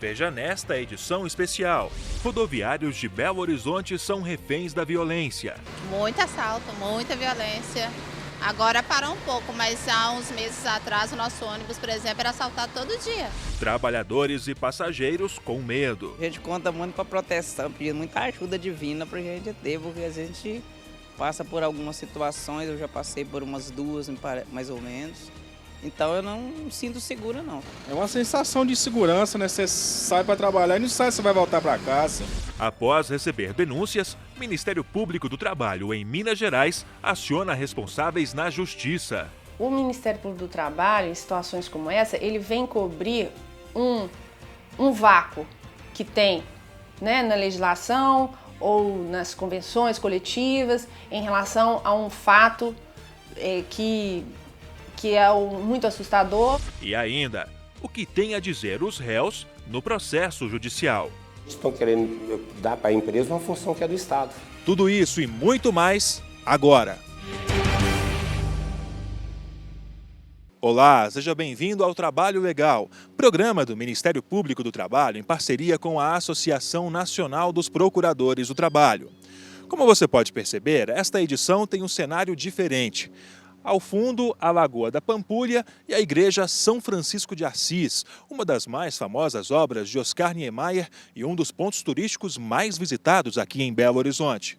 Veja nesta edição especial. Rodoviários de Belo Horizonte são reféns da violência. Muito assalto, muita violência. Agora parou um pouco, mas há uns meses atrás o nosso ônibus, por exemplo, era assaltado todo dia. Trabalhadores e passageiros com medo. A gente conta muito para proteção, pedindo muita ajuda divina para a gente ter, porque a gente passa por algumas situações, eu já passei por umas duas, mais ou menos. Então eu não me sinto segura, não. É uma sensação de segurança, né? Você sai para trabalhar e não sabe se vai voltar para casa. Após receber denúncias, o Ministério Público do Trabalho em Minas Gerais aciona responsáveis na Justiça. O Ministério Público do Trabalho, em situações como essa, ele vem cobrir um vácuo que tem, né, na legislação ou nas convenções coletivas em relação a um fato que é muito assustador. E ainda, o que tem a dizer os réus no processo judicial. Estão querendo dar para a empresa uma função que é do Estado. Tudo isso e muito mais agora. Olá, seja bem-vindo ao Trabalho Legal, programa do Ministério Público do Trabalho em parceria com a Associação Nacional dos Procuradores do Trabalho. Como você pode perceber, esta edição tem um cenário diferente. Ao fundo, a Lagoa da Pampulha e a Igreja São Francisco de Assis, uma das mais famosas obras de Oscar Niemeyer e um dos pontos turísticos mais visitados aqui em Belo Horizonte.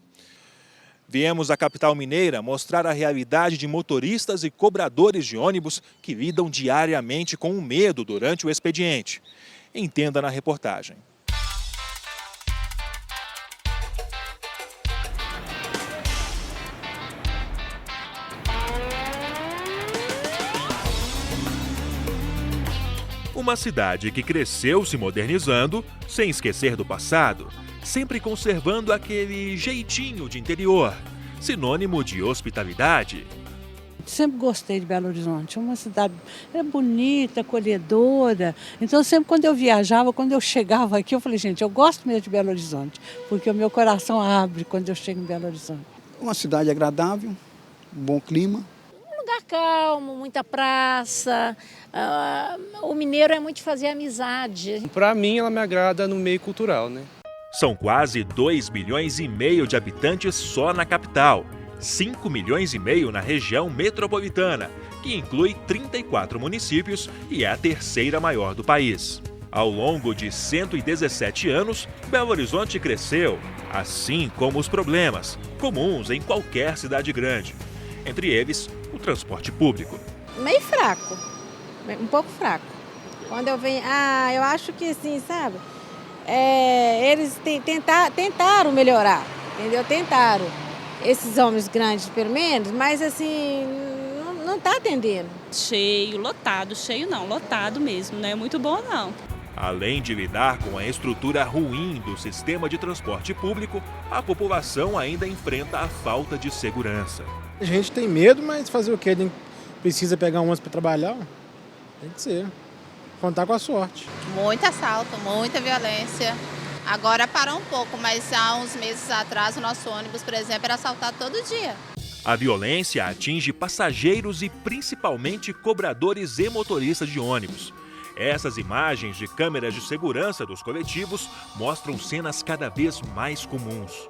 Viemos à capital mineira mostrar a realidade de motoristas e cobradores de ônibus que lidam diariamente com o medo durante o expediente. Entenda na reportagem. Uma cidade que cresceu se modernizando, sem esquecer do passado, sempre conservando aquele jeitinho de interior, sinônimo de hospitalidade. Sempre gostei de Belo Horizonte, uma cidade bonita, acolhedora. Então sempre quando eu viajava, quando eu chegava aqui, eu falei, gente, eu gosto mesmo de Belo Horizonte, porque o meu coração abre quando eu chego em Belo Horizonte. Uma cidade agradável, um bom clima. Lugar calmo, muita praça, o mineiro é muito de fazer amizade. Para mim, ela me agrada no meio cultural, né? São quase 2,5 milhões de habitantes só na capital, 5,5 milhões na região metropolitana, que inclui 34 municípios e é a terceira maior do país. Ao longo de 117 anos, Belo Horizonte cresceu, assim como os problemas, comuns em qualquer cidade grande. Entre eles, o transporte público. Meio fraco, um pouco fraco. Quando eu venho, eu acho que assim, sabe? Eles tentaram melhorar, entendeu? Tentaram. Esses homens grandes, pelo menos, mas assim, não está atendendo. Cheio, lotado, cheio não, lotado mesmo, não é muito bom não. Além de lidar com a estrutura ruim do sistema de transporte público, a população ainda enfrenta a falta de segurança. A gente tem medo, mas fazer o quê? A gente precisa pegar um ônibus para trabalhar? Tem que ser. Contar com a sorte. Muito assalto, muita violência. Agora parou um pouco, mas há uns meses atrás o nosso ônibus, por exemplo, era assaltado todo dia. A violência atinge passageiros e principalmente cobradores e motoristas de ônibus. Essas imagens de câmeras de segurança dos coletivos mostram cenas cada vez mais comuns.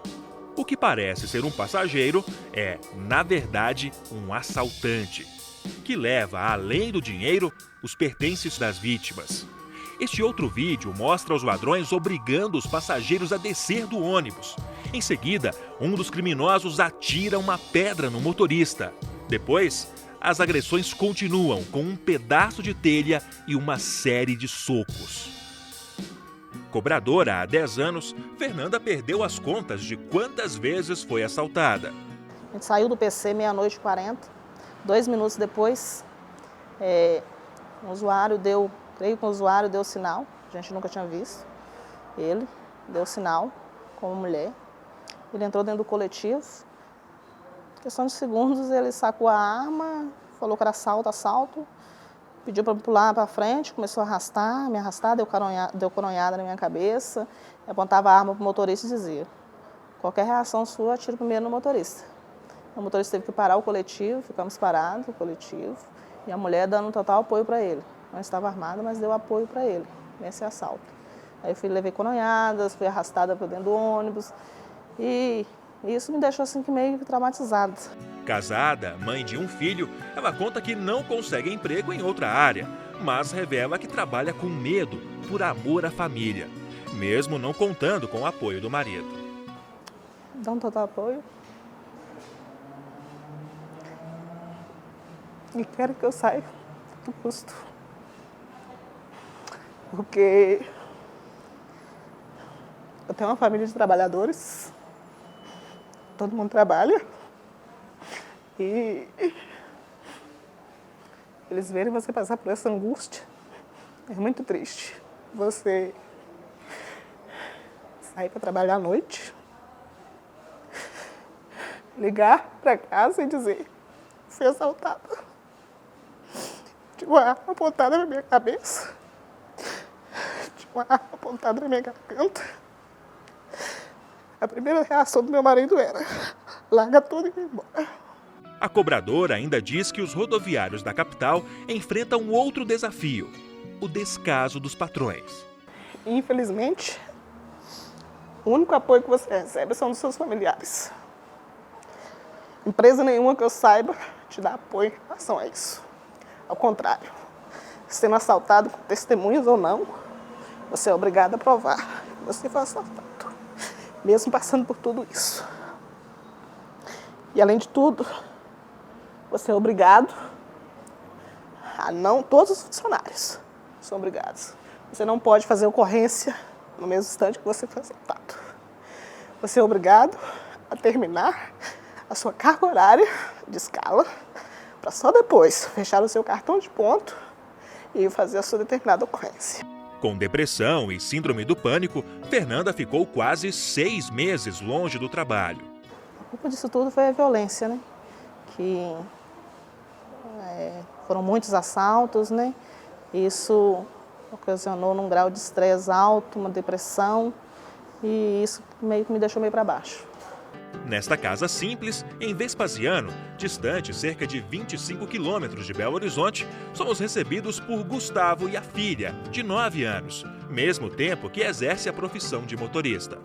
O que parece ser um passageiro é, na verdade, um assaltante, que leva, além do dinheiro, os pertences das vítimas. Este outro vídeo mostra os ladrões obrigando os passageiros a descer do ônibus. Em seguida, um dos criminosos atira uma pedra no motorista. Depois, as agressões continuam com um pedaço de telha e uma série de socos. Cobradora há 10 anos, Fernanda perdeu as contas de quantas vezes foi assaltada. A gente saiu do PC meia-noite e 40, 2 minutos depois, creio que o usuário deu sinal, a gente nunca tinha visto, ele deu sinal como mulher, ele entrou dentro do coletivo, em questão de segundos ele sacou a arma, falou que era assalto, pediu para pular para frente, começou a me arrastar, deu coronhada na minha cabeça, apontava a arma para o motorista e dizia, qualquer reação sua, atira primeiro no motorista. O motorista teve que parar o coletivo, ficamos parados, o coletivo, e a mulher dando um total apoio para ele. Não estava armada, mas deu apoio para ele, nesse assalto. Aí levei coronhadas, fui arrastada para dentro do ônibus e isso me deixou assim que meio traumatizada. Casada, mãe de um filho, ela conta que não consegue emprego em outra área, mas revela que trabalha com medo por amor à família, mesmo não contando com o apoio do marido. Dá um total apoio. E quero que eu saia do custo. Porque eu tenho uma família de trabalhadores, todo mundo trabalha e eles verem você passar por essa angústia é muito triste. Você sair para trabalhar à noite, ligar para casa e dizer: fui assaltada. Tinha uma arma apontada na minha cabeça, tinha uma arma apontada na minha garganta. A primeira reação do meu marido era: larga tudo e vai embora. A cobradora ainda diz que os rodoviários da capital enfrentam outro desafio: o descaso dos patrões. Infelizmente, o único apoio que você recebe são dos seus familiares. Empresa nenhuma que eu saiba te dá apoio em relação a isso. Ao contrário, sendo assaltado com testemunhas ou não, você é obrigado a provar que você foi assaltado, mesmo passando por tudo isso. E além de tudo, você é obrigado a não, todos os funcionários são obrigados. Você não pode fazer ocorrência no mesmo instante que você foi assaltado. Você é obrigado a terminar a sua carga horária de escala para só depois fechar o seu cartão de ponto e fazer a sua determinada ocorrência. Com depressão e síndrome do pânico, Fernanda ficou quase 6 meses longe do trabalho. A culpa disso tudo foi a violência, né? Que foram muitos assaltos, né? Isso ocasionou num grau de estresse alto, uma depressão, e isso meio que me deixou meio para baixo. Nesta casa simples, em Vespasiano, distante cerca de 25 quilômetros de Belo Horizonte, somos recebidos por Gustavo e a filha, de 9 anos, mesmo tempo que exerce a profissão de motorista.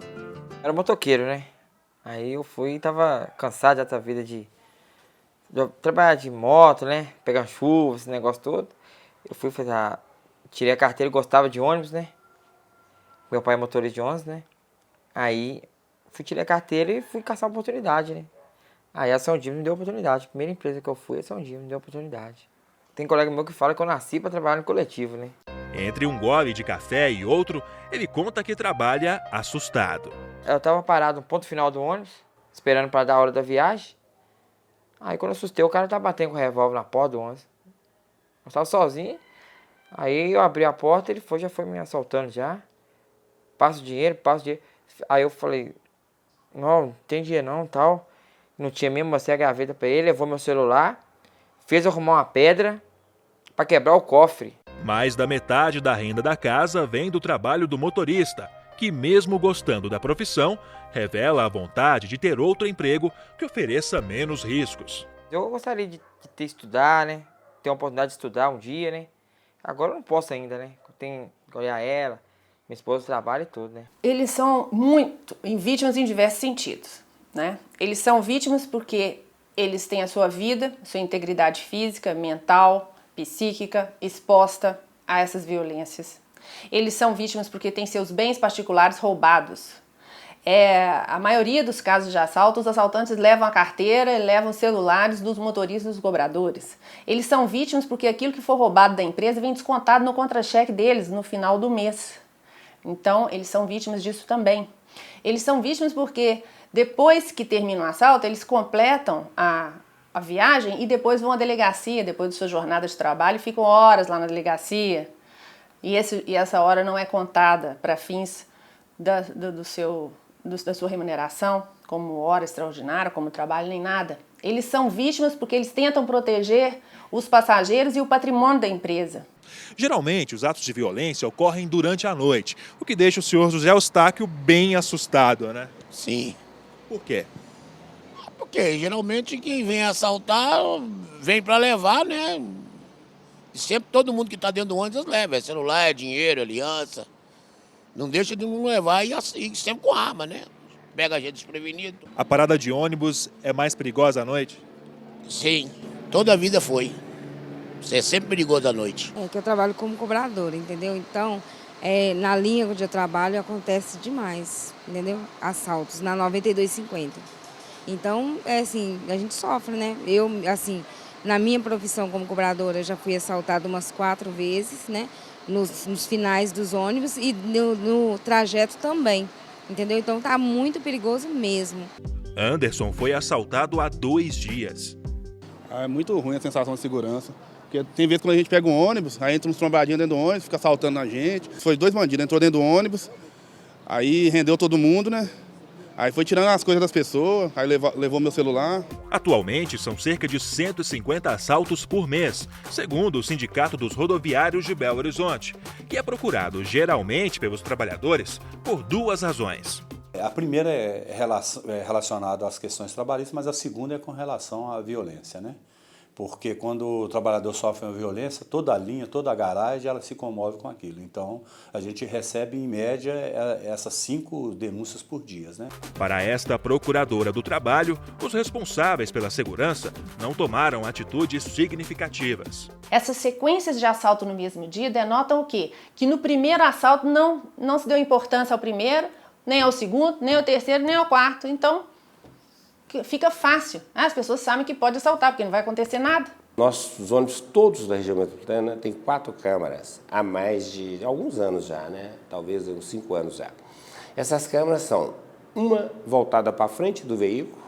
Era motoqueiro, né? Aí eu fui e tava cansado dessa vida de trabalhar de moto, né? Pegar chuva, esse negócio todo. Eu fui fazer tirei a carteira, gostava de ônibus, né? Meu pai é motorista de ônibus, né? Aí tirei a carteira e fui caçar uma oportunidade, né? Aí a São Dino me deu oportunidade. A primeira empresa que eu fui, a São Dino me deu oportunidade. Tem colega meu que fala que eu nasci para trabalhar no coletivo, né? Entre um gole de café e outro, ele conta que trabalha assustado. Eu tava parado no ponto final do ônibus, esperando para dar a hora da viagem. Aí quando eu assustei, o cara tava batendo com o revólver na porta do ônibus. Eu estava sozinho. Aí eu abri a porta, ele já foi me assaltando já. Passa o dinheiro. Aí eu falei: não tem dinheiro não, tal. Não tinha mesmo, mostrei a gaveta pra ele, levou meu celular, fez eu arrumar uma pedra pra quebrar o cofre. Mais da metade da renda da casa vem do trabalho do motorista, que mesmo gostando da profissão, revela a vontade de ter outro emprego que ofereça menos riscos. Eu gostaria de ter estudar, né? Ter a oportunidade de estudar um dia, né? Agora eu não posso ainda, né? Eu tenho que olhar ela. Minha esposa trabalha e tudo, né? Eles são muito vítimas em diversos sentidos, né? Eles são vítimas porque eles têm a sua vida, a sua integridade física, mental, psíquica, exposta a essas violências. Eles são vítimas porque têm seus bens particulares roubados. A maioria dos casos de assalto, os assaltantes levam a carteira e levam os celulares dos motoristas e dos cobradores. Eles são vítimas porque aquilo que for roubado da empresa vem descontado no contra-cheque deles no final do mês. Então, eles são vítimas disso também. Eles são vítimas porque depois que termina o assalto, eles completam a viagem e depois vão à delegacia, depois de sua jornada de trabalho, e ficam horas lá na delegacia. E essa hora não é contada para fins da sua remuneração, como hora extraordinária, como trabalho, nem nada. Eles são vítimas porque eles tentam proteger os passageiros e o patrimônio da empresa. Geralmente, os atos de violência ocorrem durante a noite, o que deixa o senhor José Eustáquio bem assustado, né? Sim. Por quê? Porque geralmente quem vem assaltar vem para levar, né? E sempre todo mundo que está dentro do ônibus leva, é celular, é dinheiro, aliança. Não deixa de não levar e assim, sempre com arma, né? Pega a gente desprevenido. A parada de ônibus é mais perigosa à noite? Sim, toda a vida foi. Isso é sempre perigoso à noite. É que eu trabalho como cobradora, entendeu? Então, na linha onde eu trabalho acontece demais, entendeu? Assaltos, na 9250. Então, assim, a gente sofre, né? Eu, assim, na minha profissão como cobradora, já fui assaltada umas 4 vezes, né? Nos finais dos ônibus e no trajeto também, entendeu? Então, tá muito perigoso mesmo. Anderson foi assaltado há 2 dias. É muito ruim a sensação de segurança. Porque tem vezes quando a gente pega um ônibus, aí entra uns trombadinhos dentro do ônibus, fica assaltando a gente. Foi 2 bandidos, entrou dentro do ônibus, aí rendeu todo mundo, né? Aí foi tirando as coisas das pessoas, aí levou meu celular. Atualmente, são cerca de 150 assaltos por mês, segundo o Sindicato dos Rodoviários de Belo Horizonte, que é procurado geralmente pelos trabalhadores por 2 razões. A primeira é relacionada às questões trabalhistas, mas a segunda é com relação à violência, né? Porque quando o trabalhador sofre uma violência, toda a linha, toda a garagem, ela se comove com aquilo. Então, a gente recebe, em média, essas 5 denúncias por dia, né? Para esta procuradora do trabalho, os responsáveis pela segurança não tomaram atitudes significativas. Essas sequências de assalto no mesmo dia denotam o quê? Que no primeiro assalto não se deu importância ao primeiro, nem ao segundo, nem ao terceiro, nem ao quarto. Então, fica fácil. As pessoas sabem que pode assaltar, porque não vai acontecer nada. Nossos ônibus, todos da região metropolitana, tem 4 câmeras há mais de alguns anos já, né? Talvez uns 5 anos já. Essas câmeras são uma voltada para frente do veículo,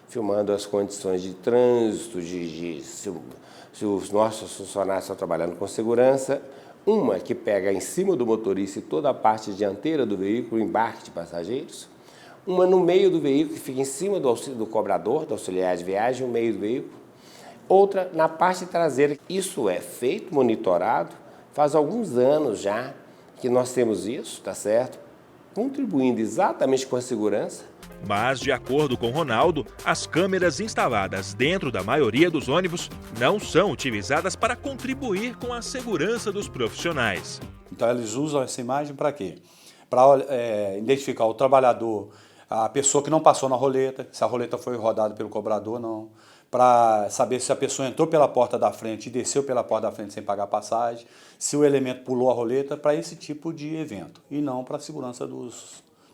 filmando as condições de trânsito, se os nossos funcionários estão trabalhando com segurança. Uma que pega em cima do motorista e toda a parte dianteira do veículo, o embarque de passageiros. Uma no meio do veículo, que fica em cima do cobrador, do auxiliar de viagem, no meio do veículo. Outra na parte traseira. Isso é feito, monitorado, faz alguns anos já que nós temos isso, tá certo? Contribuindo exatamente com a segurança. Mas, de acordo com Ronaldo, as câmeras instaladas dentro da maioria dos ônibus não são utilizadas para contribuir com a segurança dos profissionais. Então, eles usam essa imagem para quê? Para identificar o trabalhador, a pessoa que não passou na roleta, se a roleta foi rodada pelo cobrador ou não, para saber se a pessoa entrou pela porta da frente e desceu pela porta da frente sem pagar passagem, se o elemento pulou a roleta, para esse tipo de evento, e não para a segurança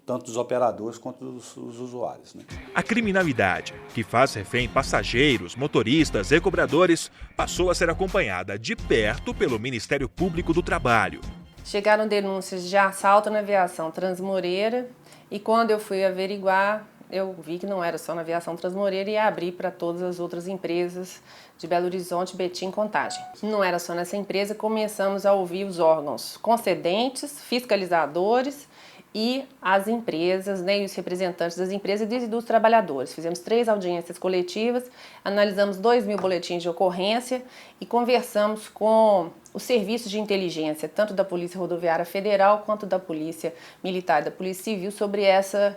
tanto dos operadores quanto dos usuários, né? A criminalidade, que faz refém passageiros, motoristas e cobradores, passou a ser acompanhada de perto pelo Ministério Público do Trabalho. Chegaram denúncias de assalto na aviação Transmoreira e quando eu fui averiguar, eu vi que não era só na aviação Transmoreira e abri para todas as outras empresas de Belo Horizonte, Betim, Contagem. Não era só nessa empresa, começamos a ouvir os órgãos concedentes, fiscalizadores e as empresas, né, e os representantes das empresas e dos trabalhadores. Fizemos 3 audiências coletivas, analisamos 2.000 boletins de ocorrência e conversamos com os serviços de inteligência, tanto da Polícia Rodoviária Federal quanto da Polícia Militar e da Polícia Civil, sobre essa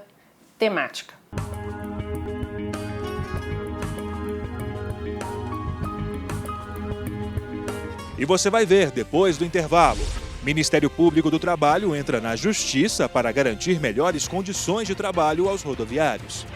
temática. E você vai ver depois do intervalo. Ministério Público do Trabalho entra na Justiça para garantir melhores condições de trabalho aos rodoviários.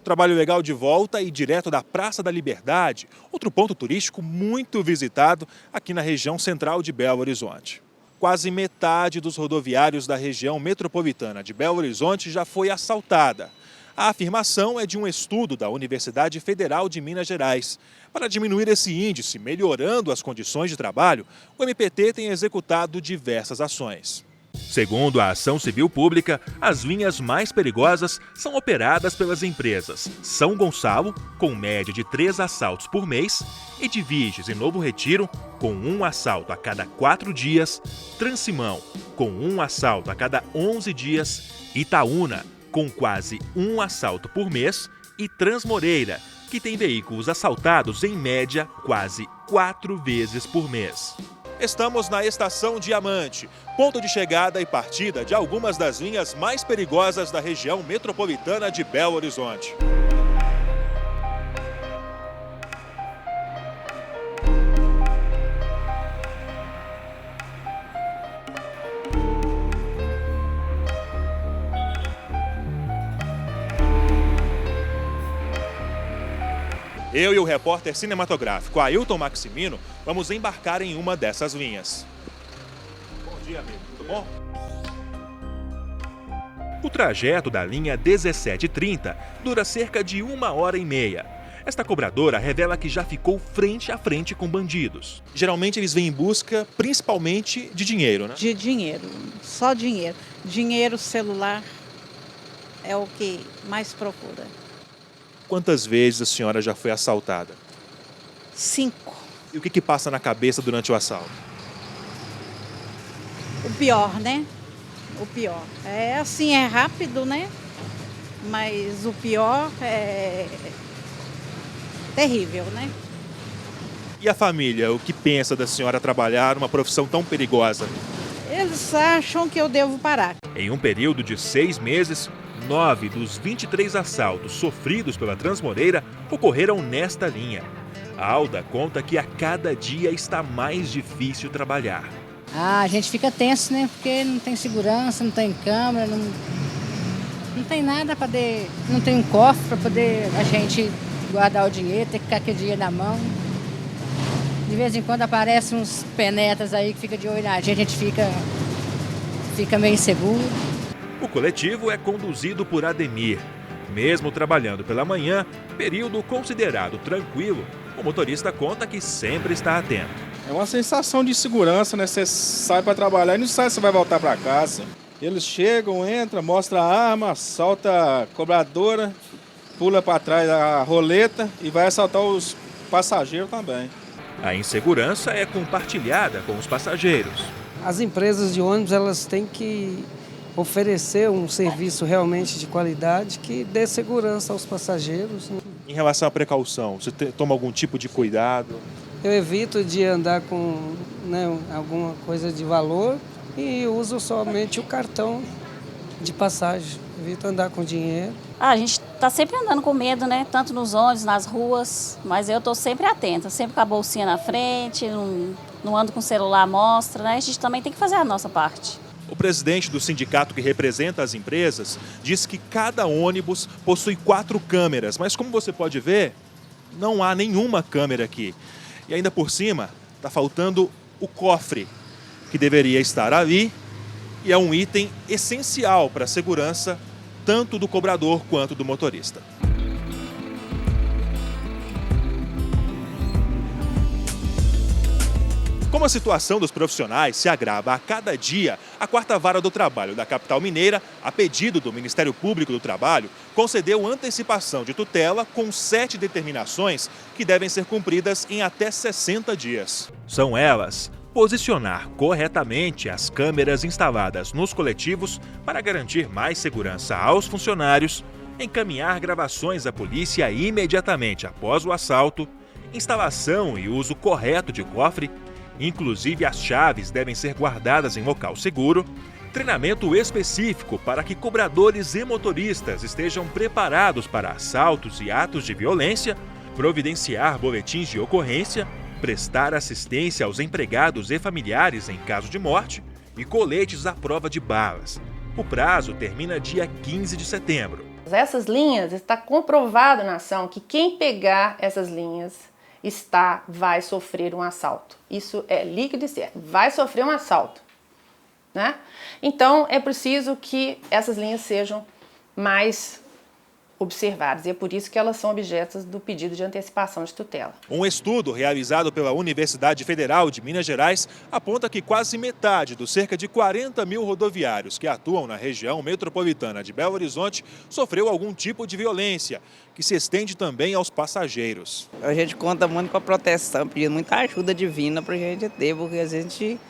Trabalho Legal de volta e direto da Praça da Liberdade, outro ponto turístico muito visitado aqui na região central de Belo Horizonte. Quase metade dos rodoviários da região metropolitana de Belo Horizonte já foi assaltada. A afirmação é de um estudo da Universidade Federal de Minas Gerais. Para diminuir esse índice, melhorando as condições de trabalho, o MPT tem executado diversas ações. Segundo a Ação Civil Pública, as linhas mais perigosas são operadas pelas empresas São Gonçalo, com média de 3 assaltos por mês, Edviges e Novo Retiro, com 1 assalto a cada 4 dias, Transimão, com 1 assalto a cada 11 dias, Itaúna, com quase 1 assalto por mês, e Transmoreira, que tem veículos assaltados em média quase 4 vezes por mês. Estamos na Estação Diamante, ponto de chegada e partida de algumas das linhas mais perigosas da região metropolitana de Belo Horizonte. Eu e o repórter cinematográfico Ailton Maximino vamos embarcar em uma dessas linhas. Bom dia, amigo. Tudo bom? O trajeto da linha 1730 dura cerca de 1h30. Esta cobradora revela que já ficou frente a frente com bandidos. Geralmente eles vêm em busca principalmente de dinheiro, né? De dinheiro, só dinheiro. Dinheiro, celular é o que mais procura. Quantas vezes a senhora já foi assaltada? 5. E o que passa na cabeça durante o assalto? O pior, né? O pior. É assim, é rápido, né? Mas o pior é terrível, né? E a família, o que pensa da senhora trabalhar numa profissão tão perigosa? Eles acham que eu devo parar. Em um período de 6 meses, 9 dos 23 assaltos sofridos pela Transmoreira ocorreram nesta linha. A Alda conta que a cada dia está mais difícil trabalhar. A gente fica tenso, né? Porque não tem segurança, não tem câmera, não tem nada para poder... Não tem um cofre para poder a gente guardar o dinheiro, ter que ficar com o dinheiro na mão. De vez em quando aparecem uns penetras aí que fica de olho na gente fica meio inseguro. O coletivo é conduzido por Ademir. Mesmo trabalhando pela manhã, período considerado tranquilo, o motorista conta que sempre está atento. É uma sensação de segurança, né? Você sai para trabalhar e não sabe se vai voltar para casa. Eles chegam, entram, mostram a arma, assalta a cobradora, pula para trás da roleta e vai assaltar os passageiros também. A insegurança é compartilhada com os passageiros. As empresas de ônibus, elas têm que oferecer um serviço realmente de qualidade que dê segurança aos passageiros. Em relação à precaução, você toma algum tipo de cuidado? Eu evito de andar com alguma coisa de valor e uso somente o cartão de passagem. Evito andar com dinheiro. A gente está sempre andando com medo, né? Tanto nos ônibus, nas ruas, mas eu estou sempre atenta, sempre com a bolsinha na frente, não ando com o celular à mostra, né? A gente também tem que fazer a nossa parte. O presidente do sindicato que representa as empresas diz que cada ônibus possui 4 câmeras, mas como você pode ver, não há nenhuma câmera aqui. E ainda por cima, está faltando o cofre, que deveria estar ali, e é um item essencial para a segurança, tanto do cobrador quanto do motorista. Como a situação dos profissionais se agrava a cada dia, a 4ª Vara do Trabalho da capital mineira, a pedido do Ministério Público do Trabalho, concedeu antecipação de tutela com 7 determinações que devem ser cumpridas em até 60 dias. São elas: posicionar corretamente as câmeras instaladas nos coletivos para garantir mais segurança aos funcionários, encaminhar gravações à polícia imediatamente após o assalto, instalação e uso correto de cofre. Inclusive, as chaves devem ser guardadas em local seguro, treinamento específico para que cobradores e motoristas estejam preparados para assaltos e atos de violência, providenciar boletins de ocorrência, prestar assistência aos empregados e familiares em caso de morte e coletes à prova de balas. O prazo termina dia 15 de setembro. Essas linhas, está comprovado na ação que quem pegar essas linhas vai sofrer um assalto. Isso é líquido e certo, vai sofrer um assalto, né? Então é preciso que essas linhas sejam mais observadas e é por isso que elas são objetos do pedido de antecipação de tutela. Um estudo realizado pela Universidade Federal de Minas Gerais aponta que quase metade dos cerca de 40 mil rodoviários que atuam na região metropolitana de Belo Horizonte sofreu algum tipo de violência, que se estende também aos passageiros. A gente conta muito com a proteção, pedindo muita ajuda divina para a gente ter, porque às vezes a gente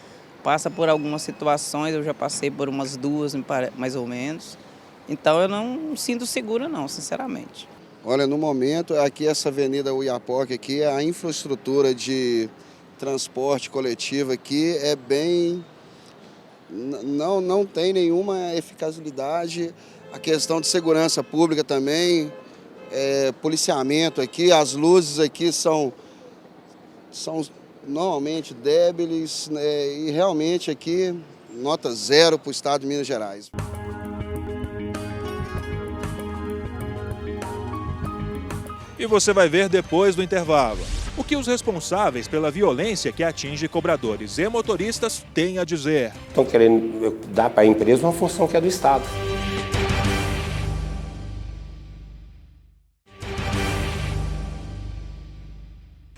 passa por algumas situações, eu já passei por umas 2 mais ou menos. Então eu não me sinto segura não, sinceramente. Olha, no momento, aqui essa avenida Oiapoque, aqui, a infraestrutura de transporte coletivo aqui é bem... Não tem nenhuma eficazidade. A questão de segurança pública também, policiamento aqui, as luzes aqui são normalmente débeis, né, e realmente aqui nota 0 para o estado de Minas Gerais. E você vai ver depois do intervalo o que os responsáveis pela violência que atinge cobradores e motoristas têm a dizer. Estão querendo dar para a empresa uma função que é do Estado.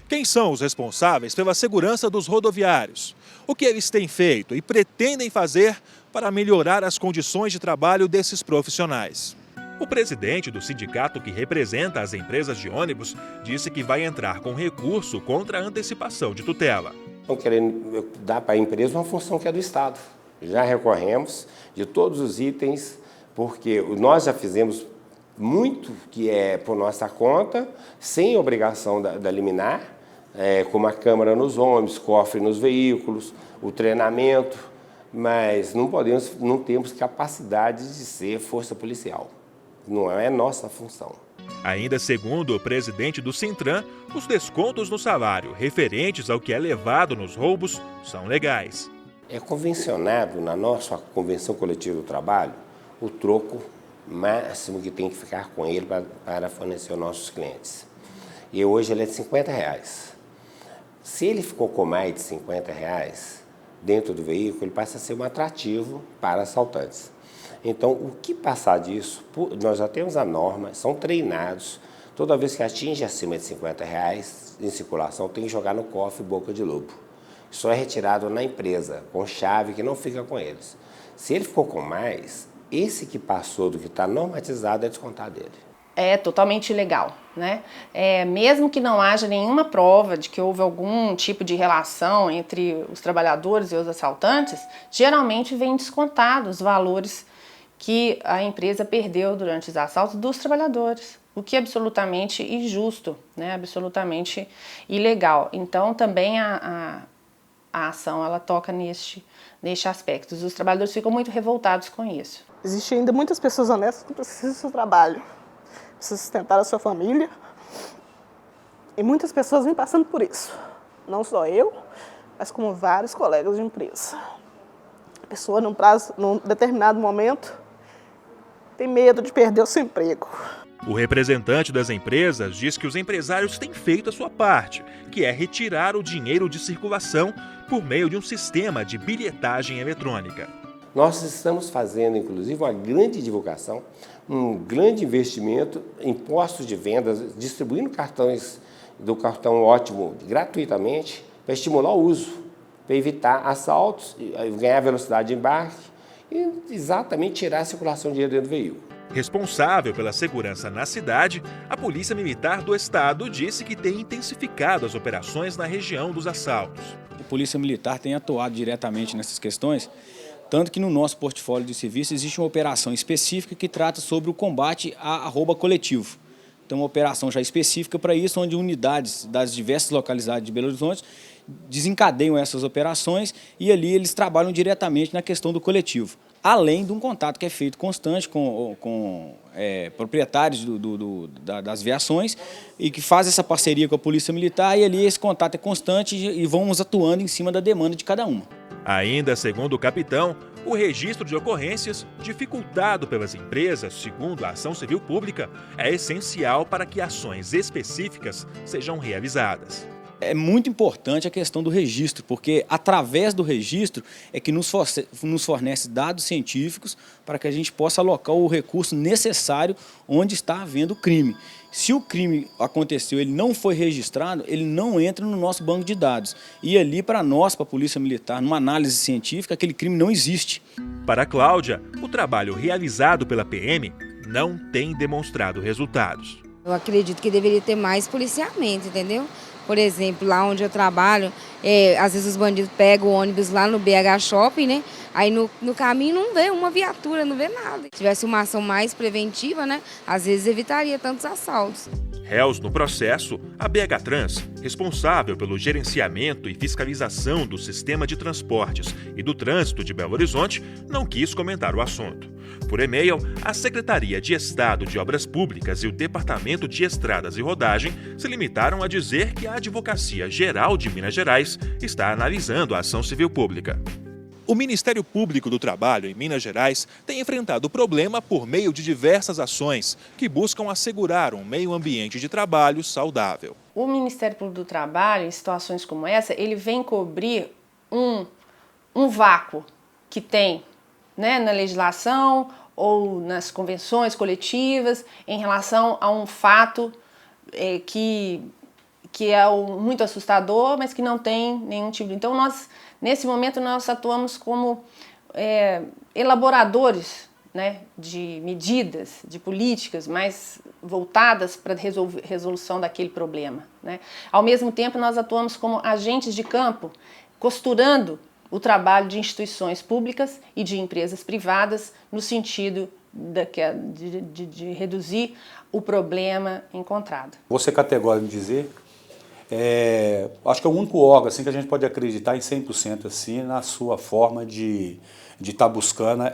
Quem são os responsáveis pela segurança dos rodoviários? O que eles têm feito e pretendem fazer para melhorar as condições de trabalho desses profissionais? O presidente do sindicato que representa as empresas de ônibus disse que vai entrar com recurso contra a antecipação de tutela. Estão querendo dar para a empresa uma função que é do Estado. Já recorremos de todos os itens, porque nós já fizemos muito que é por nossa conta, sem obrigação da liminar, como a câmara nos ônibus, cofre nos veículos, o treinamento, mas não temos capacidade de ser força policial. Não é nossa função. Ainda segundo o presidente do Sintran, os descontos no salário referentes ao que é levado nos roubos são legais. É convencionado na nossa convenção coletiva do trabalho o troco máximo que tem que ficar com ele para fornecer aos nossos clientes. E hoje ele é de R$50. Se ele ficou com mais de R$50 dentro do veículo, ele passa a ser um atrativo para assaltantes. Então, o que passar disso, nós já temos a norma, são treinados, toda vez que atinge acima de R$50 em circulação, tem que jogar no cofre boca de lobo. Só é retirado na empresa, com chave que não fica com eles. Se ele ficou com mais, esse que passou do que está normatizado é descontado dele. É totalmente ilegal, né? Mesmo que não haja nenhuma prova de que houve algum tipo de relação entre os trabalhadores e os assaltantes, geralmente vem descontado os valores que a empresa perdeu durante os assaltos dos trabalhadores, o que é absolutamente injusto, né? Absolutamente ilegal. Então, também a ação ela toca neste aspecto. Os trabalhadores ficam muito revoltados com isso. Existem ainda muitas pessoas honestas que precisam do seu trabalho, precisam sustentar a sua família, e muitas pessoas vêm passando por isso. Não só eu, mas como vários colegas de empresa. A pessoa, num determinado momento, tem medo de perder o seu emprego. O representante das empresas diz que os empresários têm feito a sua parte, que é retirar o dinheiro de circulação por meio de um sistema de bilhetagem eletrônica. Nós estamos fazendo, inclusive, uma grande divulgação, um grande investimento em postos de vendas, distribuindo cartões do cartão Ótimo gratuitamente para estimular o uso, para evitar assaltos, ganhar velocidade de embarque e exatamente tirar a circulação de dinheiro dentro do veículo. Responsável pela segurança na cidade, a Polícia Militar do Estado disse que tem intensificado as operações na região dos assaltos. A Polícia Militar tem atuado diretamente nessas questões, tanto que no nosso portfólio de serviço existe uma operação específica que trata sobre o combate a roubo coletivo. Então, uma operação já específica para isso, onde unidades das diversas localidades de Belo Horizonte desencadeiam essas operações e ali eles trabalham diretamente na questão do coletivo. Além de um contato que é feito constante com proprietários das viações e que faz essa parceria com a Polícia Militar, e ali esse contato é constante e vamos atuando em cima da demanda de cada uma. Ainda segundo o capitão, o registro de ocorrências, dificultado pelas empresas, segundo a ação civil pública, é essencial para que ações específicas sejam realizadas. É muito importante a questão do registro, porque através do registro é que nos fornece dados científicos para que a gente possa alocar o recurso necessário onde está havendo crime. Se o crime aconteceu, ele não foi registrado, ele não entra no nosso banco de dados. E ali, para nós, para a Polícia Militar, numa análise científica, aquele crime não existe. Para a Cláudia, o trabalho realizado pela PM não tem demonstrado resultados. Eu acredito que deveria ter mais policiamento, entendeu? Por exemplo, lá onde eu trabalho, às vezes os bandidos pegam o ônibus lá no BH Shopping, né? Aí no caminho não vê uma viatura, não vê nada. Se tivesse uma ação mais preventiva, né? Às vezes evitaria tantos assaltos. Réus no processo, a BH Trans, responsável pelo gerenciamento e fiscalização do sistema de transportes e do trânsito de Belo Horizonte, não quis comentar o assunto. Por e-mail, a Secretaria de Estado de Obras Públicas e o Departamento de Estradas e Rodagem se limitaram a dizer que a Advocacia Geral de Minas Gerais está analisando a ação civil pública. O Ministério Público do Trabalho em Minas Gerais tem enfrentado o problema por meio de diversas ações que buscam assegurar um meio ambiente de trabalho saudável. O Ministério Público do Trabalho, em situações como essa, ele vem cobrir um vácuo que tem, né, na legislação ou nas convenções coletivas em relação a um fato que é muito assustador, mas que não tem nenhum tipo de... Então, nesse momento, nós atuamos como elaboradores, né, de medidas, de políticas mais voltadas para a resolução daquele problema, né? Ao mesmo tempo, nós atuamos como agentes de campo, costurando o trabalho de instituições públicas e de empresas privadas no sentido de reduzir o problema encontrado. Vou ser categórico em dizer, acho que é o único órgão assim, que a gente pode acreditar em 100% assim, na sua forma de estar buscando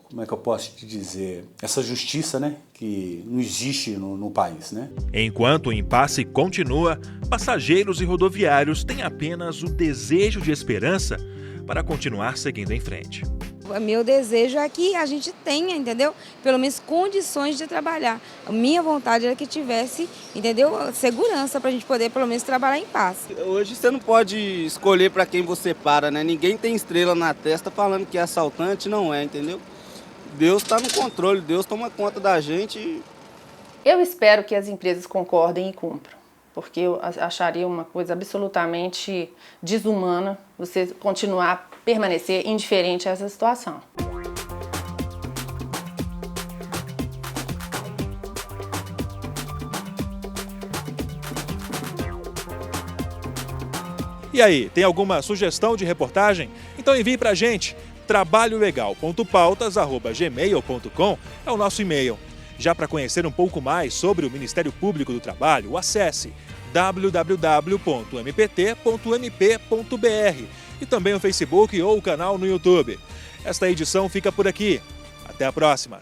como é que eu posso te dizer, essa justiça, né, que não existe no país, né? Enquanto o impasse continua, passageiros e rodoviários têm apenas o desejo de esperança para continuar seguindo em frente. Meu desejo é que a gente tenha, entendeu? Pelo menos condições de trabalhar. A minha vontade era que tivesse, entendeu? Segurança para a gente poder pelo menos trabalhar em paz. Hoje você não pode escolher para quem você para, né? Ninguém tem estrela na testa falando que é assaltante, não é, entendeu? Deus está no controle, Deus toma conta da gente. Eu espero que as empresas concordem e cumpram, porque eu acharia uma coisa absolutamente desumana você permanecer indiferente a essa situação. E aí, tem alguma sugestão de reportagem? Então envie pra gente. trabalholegal.pautas@gmail.com é o nosso e-mail. Já para conhecer um pouco mais sobre o Ministério Público do Trabalho, acesse www.mpt.mp.br e também o Facebook ou o canal no YouTube. Esta edição fica por aqui. Até a próxima!